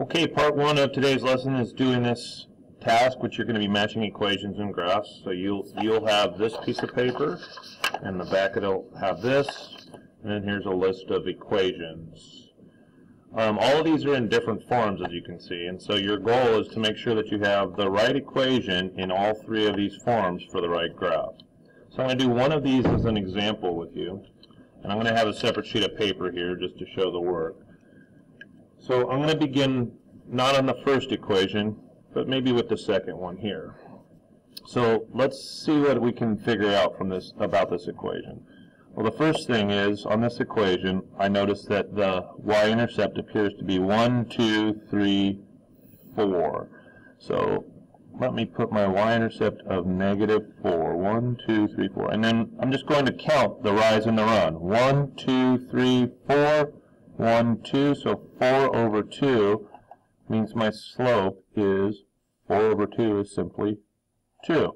Okay, part one of today's lesson is doing this task, which you're going to be matching equations and graphs. So you'll have this piece of paper, and the back it'll have this, and then here's a list of equations. All of these are in different forms, as you can see, and so your goal is to make sure that you have the right equation in all three of these forms for the right graph. So I'm going to do one of these as an example with you, and I'm going to have a separate sheet of paper here just to show the work. So I'm going to begin not on the first equation, but maybe with the second one here. So let's see what we can figure out from this about this equation. Well, the first thing is, on this equation, I notice that the y-intercept appears to be 1, 2, 3, 4. So let me put my y-intercept of -4. 1, 2, 3, 4. And then I'm just going to count the rise and the run. 1, 2, 3, 4. 1, 2. So 4 over 2 means my slope is 4 over 2 is simply 2.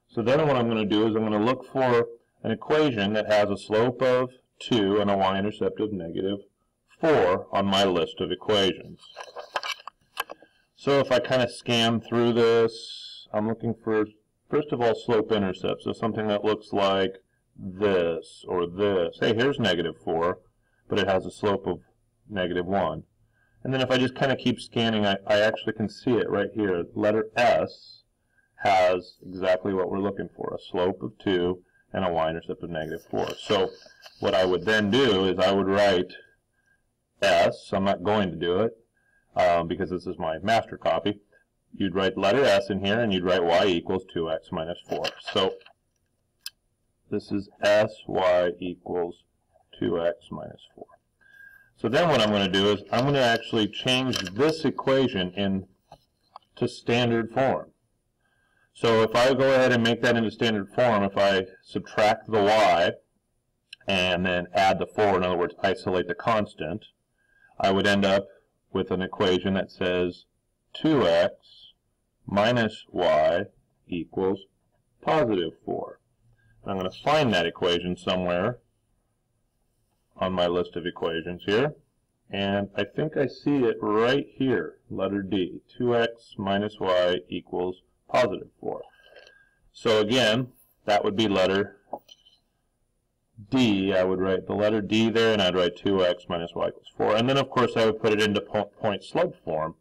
So then what I'm going to do is I'm going to look for an equation that has a slope of 2 and a y-intercept of -4 on my list of equations. So if I kind of scan through this, I'm looking for, first of all, slope-intercept. So something that looks like this or this. Hey, here's -4, but it has a slope of -1. And then if I just kind of keep scanning, I actually can see it right here. Letter S has exactly what we're looking for, a slope of 2 and a y-intercept of -4. So what I would then do is I would write S. I'm not going to do it because this is my master copy. You'd write letter S in here, and you'd write y equals 2x minus 4. So this is S, y equals 2x minus 4. So then what I'm going to do is I'm going to actually change this equation into standard form. So if I go ahead and make that into standard form, if I subtract the y and then add the 4, in other words, isolate the constant, I would end up with an equation that says 2x minus y equals +4. I'm going to find that equation somewhere on my list of equations here, and I think I see it right here, letter D, 2x minus y equals +4. So again, that would be letter D. I would write the letter D there, and I'd write 2x minus y equals 4. And then, of course, I would put it into point-slope form,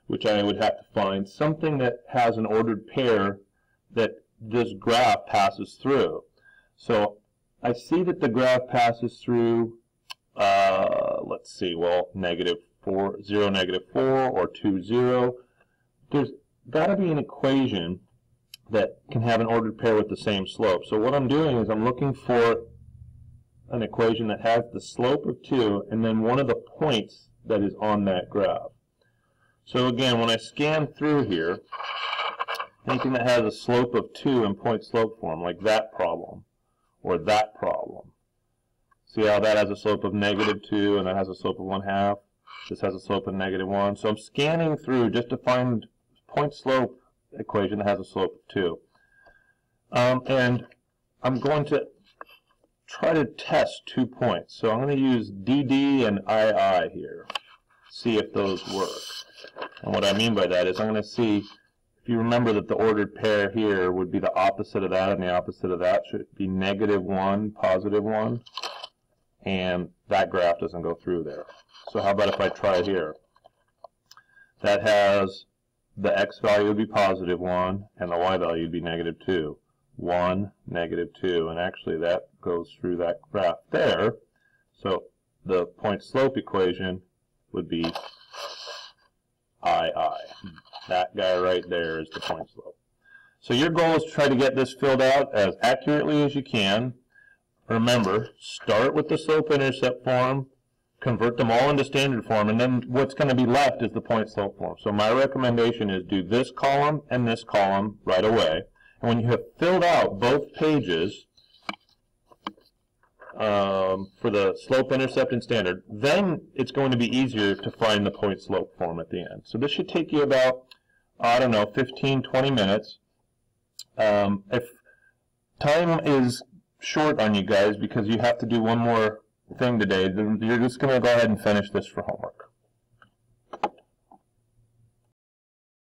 which I would have to find something that has an ordered pair that this graph passes through. So I see that the graph passes through, let's see, well, -4, 0, -4, or 2, 0. There's got to be an equation that can have an ordered pair with the same slope. So what I'm doing is I'm looking for an equation that has the slope of 2 and then one of the points that is on that graph. So again, when I scan through here, anything that has a slope of 2 in point-slope form, like that problem or that problem. See how that has a slope of -2 and that has a slope of 1/2? This has a slope of -1. So I'm scanning through just to find point-slope equation that has a slope of 2. And I'm going to try to test 2 points. So I'm going to use DD and II here, see if those work. And what I mean by that is I'm going to see, if you remember that the ordered pair here would be the opposite of that, and the opposite of that should be -1, +1, and that graph doesn't go through there. So how about if I try here? That has the x value would be +1, and the y value would be -2. 1, -2, and actually that goes through that graph there. So the point-slope equation would be II. That guy right there is the point-slope. So your goal is to try to get this filled out as accurately as you can. Remember, start with the slope-intercept form, convert them all into standard form, and then what's going to be left is the point-slope form. So my recommendation is do this column and this column right away. And when you have filled out both pages for the slope-intercept and standard, then it's going to be easier to find the point-slope form at the end. So this should take you about, I don't know, 15, 20 minutes. If time is short on you guys because you have to do one more thing today, you're just going to go ahead and finish this for homework.